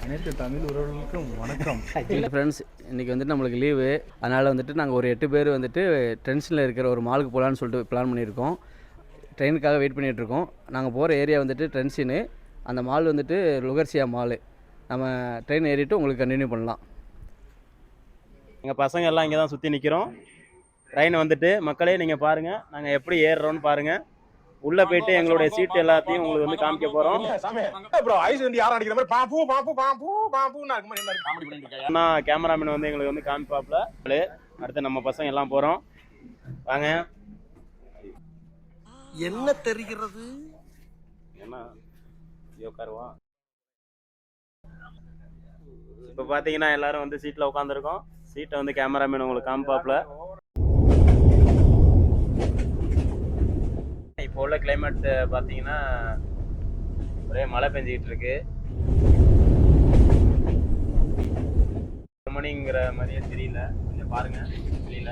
அனைத்து தமிழ் உறவுகளுக்கும் வணக்கம். ஃப்ரெண்ட்ஸ், இன்றைக்கி வந்துட்டு நம்மளுக்கு லீவு. அதனால் வந்துட்டு நாங்கள் ஒரு 8 பேர் வந்துட்டு ட்ரெண்ட்ஸில் இருக்கிற ஒரு மாலுக்கு போகலான்னு சொல்லிட்டு பிளான் பண்ணியிருக்கோம். ட்ரெயினுக்காக வெயிட் பண்ணிகிட்ருக்கோம். நாங்கள் போகிற ஏரியா வந்துட்டு ட்ரெண்ட்ஸின்னு, அந்த மால் வந்துட்டு லுகர்சியா மாலு. நம்ம ட்ரெயின் ஏறிட்டு உங்களுக்கு கண்டினியூ பண்ணலாம். எங்கள் பசங்க எல்லாம் இங்கே தான் சுற்றி நிற்கிறோம். ட்ரெயின் வந்துட்டு மக்களே நீங்கள் பாருங்கள், நாங்கள் எப்படி ஏறுறோன்னு பாருங்கள். உள்ள போயிட்டு எங்களுடைய சீட் எல்லாத்தையும் உங்களுக்கு வந்து காமிக்க போறோம். கேமராமேன் வந்து எங்களுக்கு வந்து காமிப்பாப்ல. அடுத்து நம்ம பசங்க எல்லாம் போறோம். வாங்க. என்ன தெரிகிறது? என்ன உட்காருவா. இப்ப பாத்தீங்கன்னா எல்லாரும் வந்து சீட்ல உட்காந்துருக்கோம். சீட்டை வந்து கேமராமேன் உங்களுக்கு காமிப்பாப்ல. இப்போ உள்ள கிளைமேட் பார்த்தீங்கன்னா ஒரே மழை பெஞ்சிக்கிட்டு இருக்கு. மணிங்கிற மாதிரியே தெரியல, கொஞ்சம் பாருங்க தெரியல.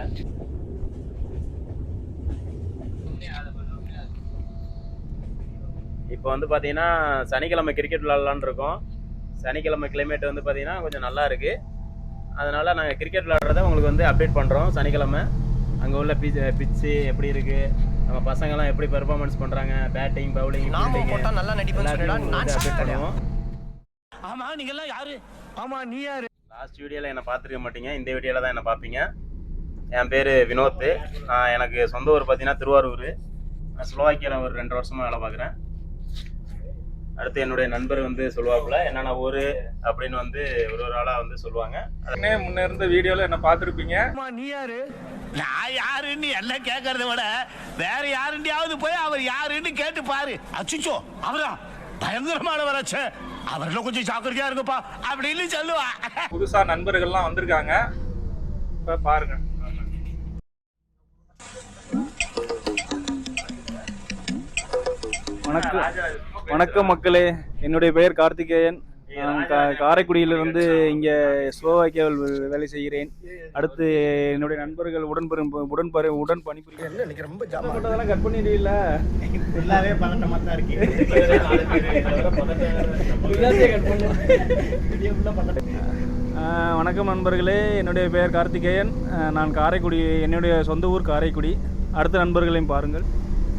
இப்போ வந்து பார்த்தீங்கன்னா சனிக்கிழமை கிரிக்கெட் விளாட்லான்னு இருக்கோம். சனிக்கிழமை கிளைமேட் வந்து பார்த்தீங்கன்னா கொஞ்சம் நல்லா இருக்கு. அதனால நாங்கள் கிரிக்கெட் விளாட்றத உங்களுக்கு வந்து அப்டேட் பண்ணுறோம். சனிக்கிழமை அங்கே உள்ள பிச்சு எப்படி இருக்கு, நம்ம பசங்கலாம் எப்படி பெர்ஃபார்மன்ஸ் பண்றாங்க, பேட்டிங் பவுலிங் போட்டா நல்லா நடிப்பேன்னு சொன்னடா. நான் அப்டேட் பண்ணுவோம். ஆமா, நீங்க எல்லாம் யாரு? ஆமா, நீ யாரு? லாஸ்ட் வீடியோல என்ன பார்த்துருக்க மாட்டீங்க, இந்த வீடியோல தான் என்ன பார்ப்பீங்க. என் பேர் வினோத். எனக்கு சொந்த ஊர் பார்த்தீங்கன்னா திருவாரூர். நான் ஸ்லோவாக்கியாவில் ஒரு 2 வருஷமா வேலை பார்க்குறேன். அடுத்து என்னுடைய நண்பர் வந்து சொல்லுவாப்புல என்னென்ன ஊர் அப்படின்னு வந்து ஒரு ஆளா வந்து சொல்லுவாங்க. முன்ன இருந்த வீடியோல என்ன பார்த்துருப்பீங்க. நீ யாரு? நான் யாருன்னு எல்லாம் கேட்கறத விட வேற யாருண்டியாவது போய் அவர் யாருன்னு கேட்டு பாரு. அச்சுச்சோ, அவரா பயங்கரமானவராச்சே, அவர்ல கொஞ்சம் ஜாக்கிரதையா இருக்குப்பா அப்படின்னு சொல்லுவா. புதுசா நண்பர்கள்லாம் வந்திருக்காங்க, இப்ப பாருங்க. வணக்கம் மக்களே, என்னுடைய பெயர் கார்த்திகேயன். நான் காரைக்குடியிலிருந்து இங்கே ஸ்லோவாக்கியாவில் வேலை செய்கிறேன். அடுத்து என்னுடைய நண்பர்கள் உடன் பணிபுரிகிறேன். ரொம்ப ஜாமான் கட் பண்ணிடுவீல்ல, ஃபுல்லாவே பதட்டமா தான் இருக்கு. வணக்கம் நண்பர்களே, என்னுடைய பெயர் கார்த்திகேயன். நான் காரைக்குடி, என்னுடைய சொந்த ஊர் காரைக்குடி. அடுத்த நண்பர்களையும் பாருங்கள்.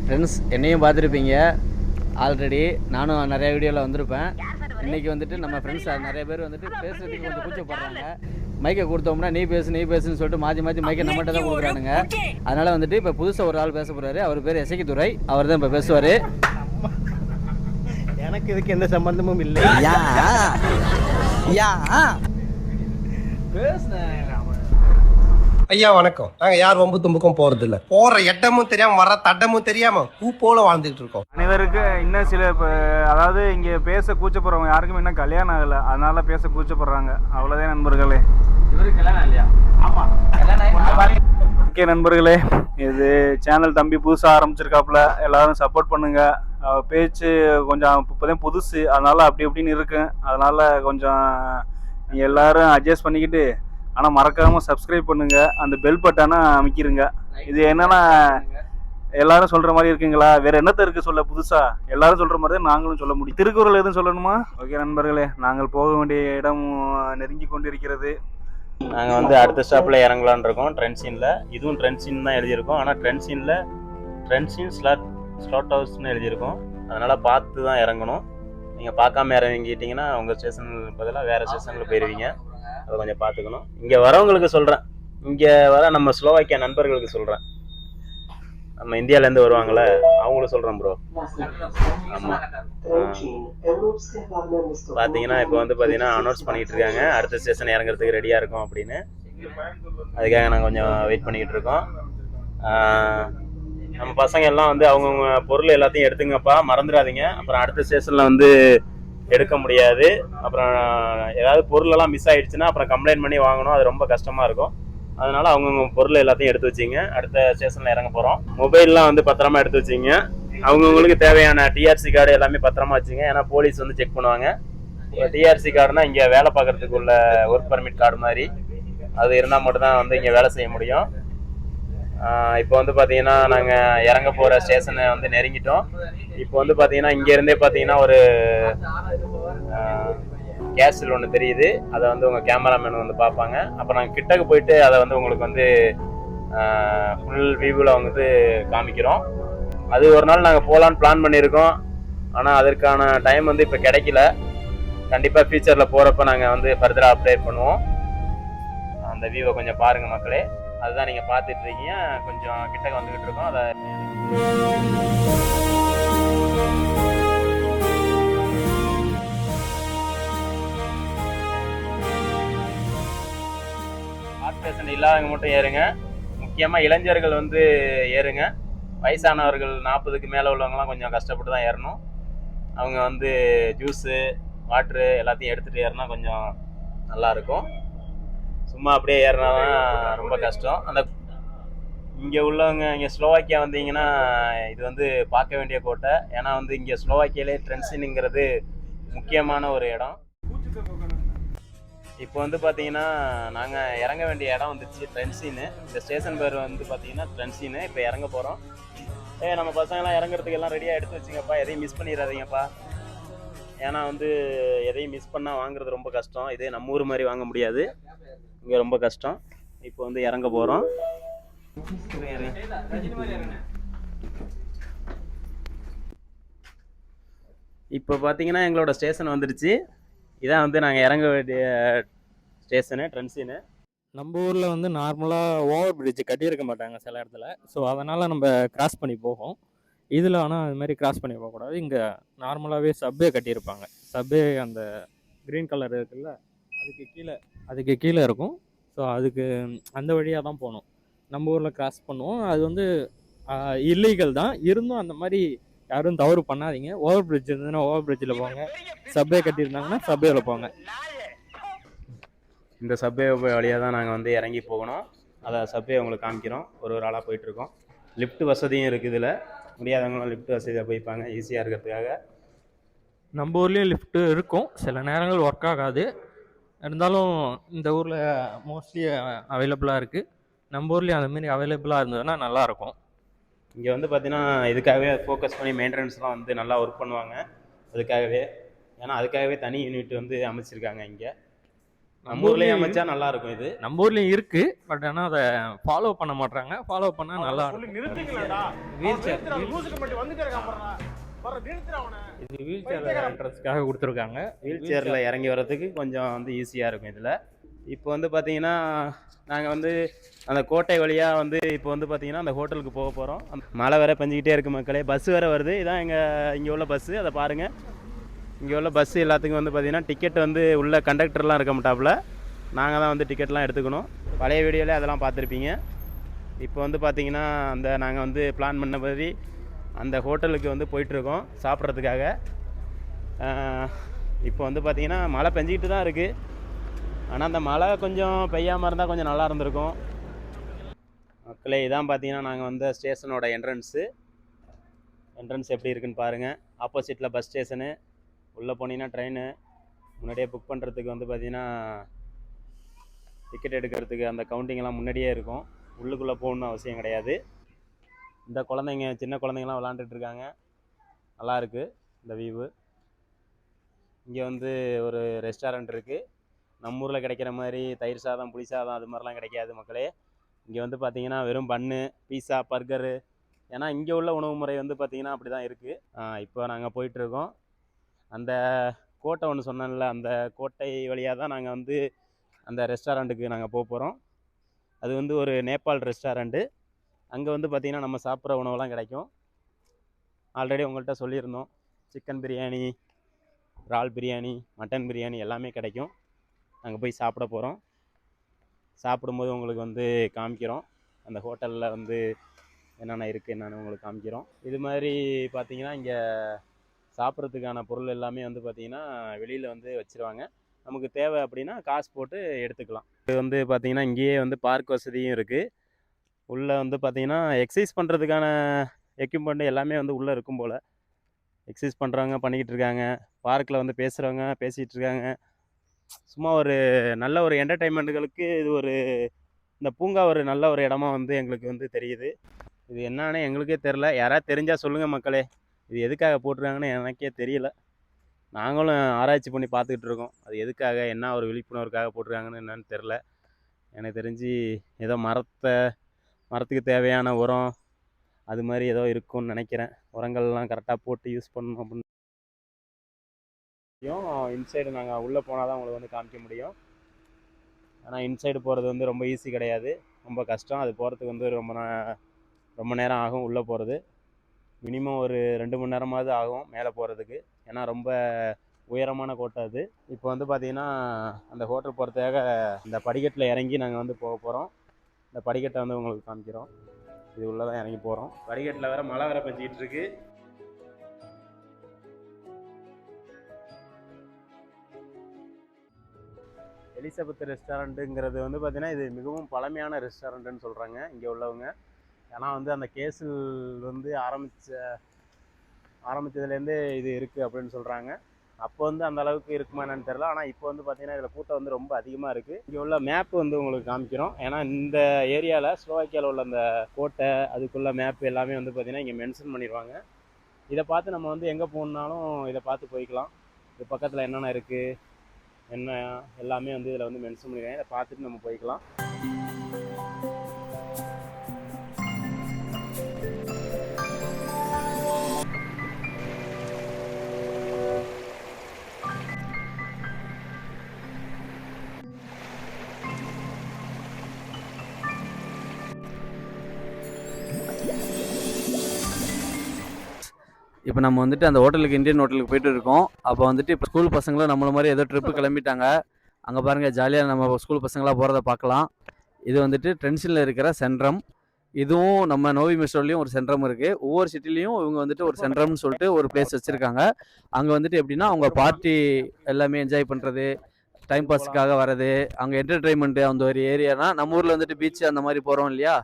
ஃப்ரெண்ட்ஸ், என்னையும் பார்த்துருப்பீங்க ஆல்ரெடி. நானும் நிறைய வீடியோவில் வந்திருப்பேன். இன்றைக்கி வந்துட்டு நம்ம ஃப்ரெண்ட்ஸ் நிறைய பேர் வந்துட்டு பேசுகிறதுக்கு கொஞ்சம் கூச்சப்படுறாங்க. மைக்கை கொடுத்தோம்னா நீ பேசுன்னு சொல்லிட்டு மாற்றி மைக்கை நம்மகிட்ட தான் கொடுக்குறானுங்க. அதனால் வந்துட்டு இப்போ புதுசாக ஒரு ஆள் பேச போகிறாரு. அவர் பேர் எசக்கித்துறை. அவர் தான் இப்போ பேசுவார். எனக்கு இதுக்கு எந்த சம்பந்தமும் இல்லை. ஐயா வணக்கம். நாங்க யார் வம்பு தும்புக்கும் போறது இல்ல. போற இடமும் தெரியாம வர தட்டமும் தெரியாம பூ போல வாழ்ந்துட்டு இருக்கோம். அனைவருக்கு இன்னும் சில அதாவது இங்க பேச கூச்சப்படுறவங்க யாருக்கும் இன்னும் கல்யாணம் ஆகல, அதனால பேச கூச்சப்படுறாங்க. அவ்வளவுதான் நண்பர்களே. ஓகே நண்பர்களே, இது சேனல் தம்பி புதுசா ஆரம்பிச்சிருக்காப்புல, எல்லாரும் சப்போர்ட் பண்ணுங்க. பேச்சு கொஞ்சம் இப்போதான் புதுசு, அதனால அப்படி இப்படின்னு இருக்கு. அதனால கொஞ்சம் நீங்க எல்லாரும் அட்ஜஸ்ட் பண்ணிக்கிட்டு, ஆனால் மறக்காமல் சப்ஸ்கிரைப் பண்ணுங்க, அந்த பெல் பட்டனை அமைக்கிருங்க. இது என்னன்னா எல்லாரும் சொல்ற மாதிரி இருக்குங்களா, வேற என்னத்த இருக்கு சொல்ல புதுசா? எல்லாரும் சொல்ற மாதிரி தான் நாங்களும் சொல்ல முடியும். திருக்குறள் எதுவும் சொல்லணுமா? ஓகே நண்பர்களே, நாங்கள் போக வேண்டிய இடம் நெருங்கி கொண்டிருக்கிறது. நாங்கள் வந்து அடுத்த ஸ்டாப்பில் இறங்கலான் இருக்கோம். ட்ரெண்ட்ஸின்ல இதுவும் ட்ரெண்ட்ஸின் தான் எழுதியிருக்கோம். ஆனால் ட்ரெண்ட்ஸின் ஸ்லாட் ஹவுஸ்ன்னு எழுதியிருக்கோம். அதனால் பார்த்து தான் இறங்கணும். நீங்கள் பார்க்காம இறங்கிட்டீங்கன்னா உங்கள் ஸ்டேஷனுக்கு பதிலாக வேறு ஸ்டேஷனில் போயிடுவீங்க. அதை கொஞ்சம் பார்த்துக்கணும். இங்கே வரவங்களுக்கு சொல்கிறேன், இங்கே வர நம்ம ஸ்லோவாக்கியா நண்பர்களுக்கு சொல்கிறேன், நம்ம இந்தியாவிலேருந்து வருவாங்களே அவங்களுக்கு சொல்கிறேன் ப்ரோ. ஆமாம், பார்த்தீங்கன்னா இப்போ வந்து பார்த்தீங்கன்னா அனௌன்ஸ் பண்ணிகிட்டு இருக்காங்க அடுத்த ஸ்டேஷன் இறங்குறதுக்கு ரெடியாக இருக்கும் அப்படின்னு. அதுக்காக நாங்கள் கொஞ்சம் வெயிட் பண்ணிக்கிட்டு இருக்கோம். நம்ம பசங்க எல்லாம் வந்து அவங்கவுங்க பொருள் எல்லாத்தையும் எடுத்துங்கப்பா, மறந்துடாதீங்க. அப்புறம் அடுத்த ஸ்டேஷனில் வந்து எடுக்க முடியாது. அப்புறம் ஏதாவது பொருளெல்லாம் மிஸ் ஆகிடுச்சுன்னா அப்புறம் கம்ப்ளைண்ட் பண்ணி வாங்கணும், அது ரொம்ப கஷ்டமாக இருக்கும். அதனால அவங்கவுங்க பொருள் எல்லாத்தையும் எடுத்து வச்சிங்க. அடுத்த ஸ்டேஷனில் இறங்க போகிறோம். மொபைல்லாம் வந்து பத்திரமா எடுத்து வச்சிங்க. அவங்கவுங்களுக்கு தேவையான டிஆர்சி கார்டு எல்லாமே பத்திரமா வச்சுங்க. ஏன்னா போலீஸ் வந்து செக் பண்ணுவாங்க. டிஆர்சி கார்டுனா இங்கே வேலை பார்க்குறதுக்கு உள்ள ஒர்க் பர்மிட் கார்டு மாதிரி, அது இருந்தால் மட்டும்தான் வந்து இங்கே வேலை செய்ய முடியும். இப்போ வந்து பார்த்தீங்கன்னா நாங்கள் இறங்க போகிற ஸ்டேஷனை வந்து நெருங்கிட்டோம். இப்போ வந்து பார்த்தீங்கன்னா இங்கேருந்தே பார்த்தீங்கன்னா ஒரு கேஸில் ஒன்று தெரியுது, அதை வந்து உங்கள் கேமராமேன் வந்து பார்ப்பாங்க. அப்போ நாங்கள் கிட்டக்கு போயிட்டு அதை வந்து உங்களுக்கு வந்து ஃபுல் வியூவில் வந்து காமிக்கிறோம். அது ஒரு நாள் நாங்கள் போகலான்னு பிளான் பண்ணியிருக்கோம். ஆனால் அதற்கான டைம் வந்து இப்போ கிடைக்கல. கண்டிப்பாக ஃபியூச்சரில் போகிறப்ப நாங்கள் வந்து ஃபர்தராக அப்டேட் பண்ணுவோம். அந்த வியூவை கொஞ்சம் பாருங்கள் மக்களே. அதுதான் நீங்கள் பார்த்துட்டு இருக்கீங்க. கொஞ்சம் கிட்டக்க வந்துக்கிட்டு இருக்கோம். அதை ஹார்ட் பேஷண்ட் இல்லாதவங்க மட்டும் ஏறுங்க. முக்கியமாக இளைஞர்கள் வந்து ஏறுங்க. வயசானவர்கள் 40க்கு மேலே உள்ளவங்கலாம் கொஞ்சம் கஷ்டப்பட்டு தான் ஏறணும். அவங்க வந்து ஜூஸு வாட்ரு எல்லாத்தையும் எடுத்துகிட்டு ஏறினா கொஞ்சம் நல்லாயிருக்கும். சும்மா அப்படியே ஏறினா தான் ரொம்ப கஷ்டம். அந்த இங்கே உள்ளவங்க இங்கே ஸ்லோவாக்கியா வந்தீங்கன்னா இது வந்து பார்க்க வேண்டிய கோட்டை. ஏன்னா வந்து இங்கே ஸ்லோவாக்கியாலே ட்ரென்சினுங்கிறது முக்கியமான ஒரு இடம். இப்போ வந்து பார்த்தீங்கன்னா நாங்கள் இறங்க வேண்டிய இடம் வந்துச்சு ட்ரென்சின்னு. இந்த ஸ்டேஷன் பேர் வந்து பார்த்தீங்கன்னா ட்ரென்சின்னு. இப்போ இறங்க போகிறோம். நம்ம பசங்கள்லாம் இறங்குறதுக்கு எல்லாம் ரெடியாக எடுத்து வச்சுங்கப்பா. எதையும் மிஸ் பண்ணிடாதீங்கப்பா. ஏன்னா வந்து எதையும் மிஸ் பண்ணால் வாங்குறது ரொம்ப கஷ்டம். இதே நம்ம ஊர் மாதிரி வாங்க முடியாது, இங்கே ரொம்ப கஷ்டம். இப்போ வந்து இறங்க போகிறோம். இப்போ பார்த்தீங்கன்னா எங்களோட ஸ்டேஷன் வந்துடுச்சு. இதான் வந்து நாங்கள் இறங்க வேண்டிய ஸ்டேஷனு ட்ரென்சின்னு. நம்ம ஊரில் வந்து நார்மலாக ஓவர் பிரிட்ஜ் கட்டியிருக்க மாட்டாங்க சில இடத்துல. ஸோ அதனால் நம்ம கிராஸ் பண்ணி போகும். இதில் ஆனால் அது மாதிரி கிராஸ் பண்ணி போகக்கூடாது. இங்கே நார்மலாகவே சப்வே கட்டியிருப்பாங்க. சப்வே அந்த க்ரீன் கலர் இருக்குல்ல, அதுக்கு கீழே இருக்கும். ஸோ அதுக்கு அந்த வழியாக தான் போகணும். நம்ம ஊரில் கிராஸ் பண்ணுவோம். அது வந்து இல்லீகல் தான். இருந்தும் அந்த மாதிரி யாரும் தவறு பண்ணாதீங்க. ஓவர் பிரிட்ஜ் இருந்ததுன்னா ஓவர் பிரிட்ஜில் போங்க. சப்வே கட்டியிருந்தாங்கன்னா சப்வேவில் போங்க. இந்த சப்வே வழியாக தான் நாங்கள் வந்து இறங்கி போகணும். அதை சப்வே உங்களுக்கு காமிக்கிறோம். ஒரு ஆளாக போயிட்டுருக்கோம். லிஃப்ட் வசதியும் இருக்குது. இதில் முடியாதவங்களும் லிஃப்ட் வசதியாக போய்ப்பாங்க ஈஸியாக இருக்கிறதுக்காக. நம்ம ஊர்லேயும் லிஃப்ட்டு இருக்கும். சில நேரங்கள் ஒர்க் ஆகாது. இருந்தாலும் இந்த ஊரில் மோஸ்ட்லி அவைலபிளாக இருக்குது. நம்ம ஊர்லேயும் அதுமாரி அவைலபிளாக இருந்ததுன்னா நல்லாயிருக்கும். இங்கே வந்து பார்த்தீங்கன்னா இதுக்காகவே ஃபோக்கஸ் பண்ணி மெயின்டெனன்ஸ்லாம் வந்து நல்லா ஒர்க் பண்ணுவாங்க. அதுக்காகவே, ஏன்னா அதுக்காகவே தனி யூனிட் வந்து அமைச்சிருக்காங்க இங்கே. நம்ம ஊர்லேயும் அமைச்சா நல்லாயிருக்கும். இது நம்ம ஊர்லேயும் இருக்குது. பட் ஆனால் அதை ஃபாலோ பண்ண மாட்டாங்க. ஃபாலோ பண்ணால் நல்லா இருக்கும். வீல் சேர் இது வீல் சேர் என்ட்ரன்ஸ்க்காக கொடுத்துருக்காங்க. வீல் சேரில் இறங்கி வர்றதுக்கு கொஞ்சம் வந்து ஈஸியாக இருக்கும் இதில். இப்போ வந்து பார்த்தீங்கன்னா நாங்கள் வந்து அந்த கோட்டை வழியாக வந்து இப்போ வந்து பார்த்தீங்கன்னா அந்த ஹோட்டலுக்கு போக போகிறோம். மழை வேறு பெஞ்சிக்கிட்டே இருக்குது மக்களே. பஸ் வேறு வருது. இதான் இங்கே உள்ள பஸ்ஸு. அதை பாருங்கள். இங்கே உள்ள பஸ்ஸு எல்லாத்துக்கும் வந்து பார்த்திங்கன்னா டிக்கெட் வந்து உள்ள கண்டக்டர்லாம் இருக்க மாட்டாப்புல. நாங்கள் தான் வந்து டிக்கெட்லாம் எடுத்துக்கணும். பழைய வீடியோவிலே அதெல்லாம் பார்த்துருப்பீங்க. இப்போ வந்து பார்த்திங்கன்னா நாங்கள் வந்து பிளான் பண்ண மாதிரி அந்த ஹோட்டலுக்கு வந்து போயிட்டுருக்கோம் சாப்பிட்றதுக்காக. இப்போ வந்து பார்த்திங்கன்னா மழை பெஞ்சிக்கிட்டு தான் இருக்குது. ஆனால் அந்த மழை கொஞ்சம் பெய்யாமல் இருந்தால் கொஞ்சம் நல்லா இருந்திருக்கும் மக்களே. இதான் பார்த்தீங்கன்னா நாங்கள் வந்து ஸ்டேஷனோட என்ட்ரன்ஸ் எப்படி இருக்குன்னு பாருங்கள். ஆப்போசிட்டில் பஸ் ஸ்டேஷனு. உள்ளே போனீங்கன்னா ட்ரெயின். முன்னாடியே புக் பண்ணுறதுக்கு வந்து பார்த்தீங்கன்னா டிக்கெட் எடுக்கிறதுக்கு அந்த கவுண்டிங்கெல்லாம் முன்னாடியே இருக்கும். உள்ளுக்குள்ளே போகணுன்னு அவசியம் கிடையாது. இந்த குழந்தைங்க சின்ன குழந்தைங்களாம் விளாண்டுட்ருக்காங்க. நல்லாயிருக்கு இந்த வியூவு. இங்கே வந்து ஒரு ரெஸ்டாரண்ட் இருக்குது. நம்ம ஊரில் கிடைக்கிற மாதிரி தயிர் சாதம் புளி சாதம் அது மாதிரிலாம் கிடைக்காது மக்களே. இங்கே வந்து பார்த்திங்கன்னா வெறும் பன்னு, பீஸா, பர்கரு. ஏன்னா இங்கே உள்ள உணவு முறை வந்து பார்த்திங்கன்னா அப்படி தான் இருக்குது. இப்போ நாங்கள் போயிட்டுருக்கோம். அந்த கோட்டை ஒன்று சொன்னேன்ல, அந்த கோட்டை வழியாக தான் நாங்கள் வந்து அந்த ரெஸ்டாரண்ட்டுக்கு நாங்கள் போகிறோம். அது வந்து ஒரு நேபாள் ரெஸ்டாரண்ட்டு. அங்கே வந்து பார்த்திங்கன்னா நம்ம சாப்பிட்ற உணவெல்லாம் கிடைக்கும். ஆல்ரெடி உங்கள்கிட்ட சொல்லியிருந்தோம். சிக்கன் பிரியாணி, இறால் பிரியாணி, மட்டன் பிரியாணி எல்லாமே கிடைக்கும். நாங்கள் போய் சாப்பிட போகிறோம். சாப்பிடும்போது உங்களுக்கு வந்து காமிக்கிறோம். அந்த ஹோட்டலில் வந்து என்னென்ன இருக்குது என்னென்னு உங்களுக்கு காமிக்கிறோம். இது மாதிரி பார்த்திங்கன்னா இங்கே சாப்பிட்றதுக்கான பொருள் எல்லாமே வந்து பார்த்திங்கன்னா வெளியில் வந்து வச்சுருவாங்க. நமக்கு தேவை அப்படின்னா காசு போட்டு எடுத்துக்கலாம். இது வந்து பார்த்திங்கன்னா இங்கேயே வந்து பார்க் வசதியும் இருக்குது. உள்ளே வந்து பார்த்திங்கன்னா எக்ஸசைஸ் பண்ணுறதுக்கான எக்யூப்மெண்ட் எல்லாமே வந்து உள்ளே இருக்கும் போல். எக்ஸசைஸ் பண்ணுறவங்க பண்ணிக்கிட்டு இருக்காங்க. பார்க்கில் வந்து பேசுகிறவங்க பேசிகிட்டு இருக்காங்க. சும்மா ஒரு நல்ல ஒரு என்டர்டெயின்மெண்ட்டுகளுக்கு இது ஒரு இந்த பூங்கா ஒரு நல்ல ஒரு இடமா வந்து எங்களுக்கு வந்து தெரியுது. இது என்னன்னு எங்களுக்கே தெரில. யாராவது தெரிஞ்சால் சொல்லுங்கள் மக்களே. இது எதுக்காக போட்டிருக்காங்கன்னு எனக்கே தெரியல. நாங்களும் ஆராய்ச்சி பண்ணி பார்த்துக்கிட்டு இருக்கோம். அது எதுக்காக, என்ன ஒரு விழிப்புணர்வுக்காக போட்டிருக்காங்கன்னு என்னன்னு தெரில. எனக்கு தெரிஞ்சு ஏதோ மரத்துக்கு தேவையான உரம் அது மாதிரி ஏதோ இருக்கும்னு நினைக்கிறேன். உரங்கள்லாம் கரெக்டாக போட்டு யூஸ் பண்ணணும் அப்படின்னு. இன்சைடு நாங்கள் உள்ளே போனால் தான் உங்களுக்கு வந்து காமிக்க முடியும். ஆனால் இன்சைடு போகிறது வந்து ரொம்ப ஈஸி கிடையாது, ரொம்ப கஷ்டம். அது போகிறதுக்கு வந்து ரொம்ப நேரம் ஆகும். உள்ளே போகிறது மினிமம் ஒரு 2 மணி நேரமாவது ஆகும் மேலே போகிறதுக்கு. ஏன்னா ரொம்ப உயரமான கோட்டை அது. இப்போ வந்து பார்த்திங்கன்னா அந்த ஹோட்டல் போகிறதுக்காக இந்த படிக்கட்டில் இறங்கி நாங்கள் வந்து போக போகிறோம். இந்த படிக்கட்டை வந்து உங்களுக்கு காமிக்கிறோம். இது உள்ளே தான் இறங்கி போகிறோம். படிக்கட்டில் வேறு மழை வேறு பெஞ்சிக்கிட்டு இருக்கு. எலிசபெத் ரெஸ்டாரண்ட்டுங்கிறது வந்து பார்த்திங்கன்னா இது மிகவும் பழமையான ரெஸ்டாரண்ட்டுன்னு சொல்கிறாங்க இங்கே உள்ளவங்க. ஏன்னா வந்து அந்த கேஸில் வந்து ஆரம்பித்ததுலேருந்தே இது இருக்குது அப்படின்னு சொல்கிறாங்க. அப்போ வந்து அந்த அளவுக்கு இருக்குமா என்னன்னு தெரில. ஆனால் இப்போ வந்து பார்த்திங்கன்னா இதில் கூட்டம் வந்து ரொம்ப அதிகமாக இருக்குது. இங்கே உள்ள மேப்பு வந்து உங்களுக்கு காமிக்கிறோம். ஏன்னா இந்த ஏரியாவில் ஸ்லோவாக்கியாவில் உள்ள அந்த கோட்டை அதுக்குள்ள மேப்பு எல்லாமே வந்து பார்த்திங்கன்னா இங்கே மென்ஷன் பண்ணிடுவாங்க. இதை பார்த்து நம்ம வந்து எங்கே போகணுன்னாலும் இதை பார்த்து போய்க்கலாம். இது பக்கத்தில் என்னென்ன இருக்குது என்ன எல்லாமே வந்து இதில் வந்து மென்ஷன் பண்ணிடுவாங்க. இதை பார்த்துட்டு நம்ம போய்க்கலாம். இப்போ நம்ம வந்துட்டு அந்த ஹோட்டலுக்கு, இந்தியன் ஹோட்டலுக்கு போயிட்டு இருக்கோம். அப்போ வந்துட்டு இப்போ ஸ்கூல் பசங்களும் நம்மள மாதிரி ஏதோ ட்ரிப்பு கிளம்பிட்டாங்க. அங்கே பாருங்கள், ஜாலியாக நம்ம ஸ்கூல் பசங்களாக போகிறத பார்க்கலாம். இது வந்துட்டு ட்ரென்ஷனில் இருக்கிற சென்ட்ரம். இதுவும் நம்ம நோவி மெட்ரோலையும் ஒரு சென்ட்ரம் இருக்குது. ஒவ்வொரு சிட்டிலையும் இவங்க வந்துட்டு ஒரு சென்ட்ரம்னு சொல்லிட்டு ஒரு பிளேஸ் வச்சுருக்காங்க. அங்கே வந்துட்டு எப்படின்னா அவங்க பார்ட்டி எல்லாமே என்ஜாய் பண்ணுறது, டைம் பாஸுக்காக வர்றது, அங்கே என்டர்டெயின்மெண்ட்டு அந்த ஒரு ஏரியானா, நம்ம ஊரில் வந்துட்டு பீச் அந்த மாதிரி போகிறோம் இல்லையா,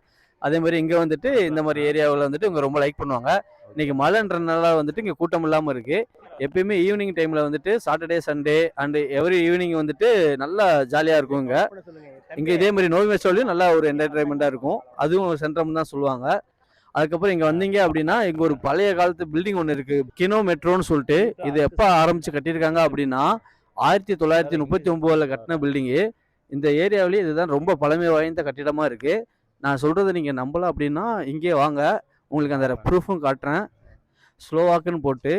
அதே மாதிரி இங்கே வந்துட்டு இந்த மாதிரி ஏரியாவில் வந்துட்டு இவங்க ரொம்ப லைக் பண்ணுவாங்க. இன்றைக்கி மழைன்றனால வந்துட்டு இங்கே கூட்டம் இல்லாமல் இருக்குது. எப்பயுமே ஈவினிங் டைமில் வந்துட்டு Saturday Sunday and every evening வந்துட்டு நல்லா ஜாலியாக இருக்கும். இங்கே இதே மாதிரி நோவி மெட்ரோலையும் நல்லா ஒரு என்டர்டெயின்மெண்ட்டாக இருக்கும். அதுவும் ஒரு சென்ட்ரம் தான் சொல்லுவாங்க. அதுக்கப்புறம் இங்கே வந்தீங்க அப்படின்னா இங்கே ஒரு பழைய காலத்து பில்டிங் ஒன்று இருக்குது, கினோ மெட்ரோன்னு சொல்லிட்டு. இது எப்போ ஆரம்பித்து கட்டியிருக்காங்க அப்படின்னா 1939 கட்டின பில்டிங்கு. இந்த ஏரியாவிலேயே இதுதான் ரொம்ப பழமை வாய்ந்த கட்டிடமாக இருக்குது. நான் சொல்கிறத நீங்கள் நம்பலாம் அப்படின்னா இங்கே வாங்க, உங்களுக்கு அந்த ப்ரூஃபும் காட்டுறேன். ஸ்லோவாக்குன்னு போட்டு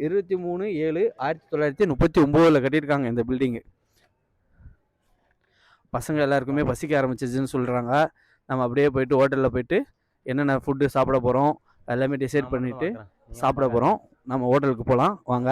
23/7/1939 கட்டியிருக்காங்க இந்த பில்டிங்கு. பசங்க எல்லாருக்குமே பசிக்க ஆரம்பிச்சிச்சுன்னு சொல்கிறாங்க. நம்ம அப்படியே போயிட்டு ஹோட்டலில் போயிட்டு என்னென்ன ஃபுட்டு சாப்பிட போகிறோம் எல்லாமே டிசைட் பண்ணிவிட்டு சாப்பிட போகிறோம். நம்ம ஹோட்டலுக்கு போகலாம் வாங்க.